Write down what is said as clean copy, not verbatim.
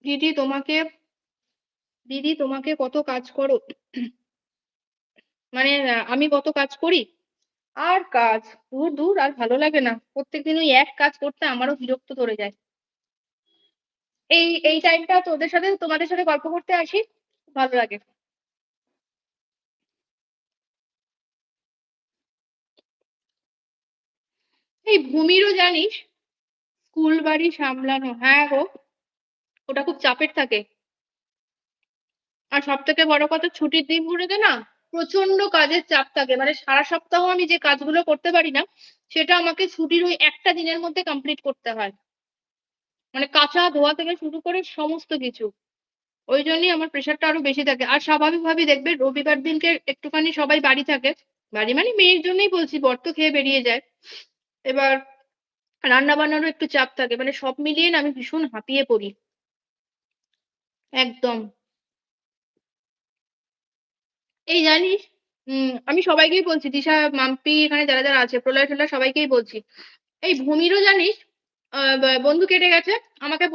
দিদি তোমাকে দিদি তোমাকে কত কাজ করো, মানে আমি কত কাজ করি আর কাজ, দূর দূর আর ভালো লাগে না, প্রত্যেকদিন ওই এক কাজ করতে আমারও বিরক্ত ধরে যায়। এই টাইমটা তোমাদের সাথে গল্প করতে আসি, খুব ভালো লাগে। এই ভূমিরও জানিস স্কুল বাড়ি সামলানো, হ্যাঁ গো, ওটা খুব চাপের থাকে। আর সব থেকে বড় কথা, ছুটির দিনগুলোতে না প্রচন্ড কাজের চাপ থাকে, মানে সারা সপ্তাহ আমি যে কাজগুলো করতে পারি না, সেটা আমাকে ছুটির ওই একটা দিনের মধ্যে কমপ্লিট করতে হয়। মানে কাঁচা ধোয়া থেকে শুরু করে সমস্ত কিছু। ওই জন্যই আমার প্রেশারটা আরো বেশি থাকে। আর স্বাভাবিকভাবেই দেখবে রবিবার দিনকে একটুখানি সবাই বাড়ি থাকে। বাড়ি মানে মেয়ের জন্যই বলছি, বর তো খেয়ে বেরিয়ে যায়। এবার রান্না বান্নারও একটু চাপ থাকে, মানে সব মিলিয়ে না আমি ভীষণ হাঁপিয়ে পড়ি। একদম। এই জানিস, আমি সবাইকেই বলছি, দিশা, মাম্পি, এখানে যারা যারা আছে, প্রলয় টলয় সবাইকেই বলছি। এই ভূমিরও জানিস বন্ধু কেটে গেছে, আমাকে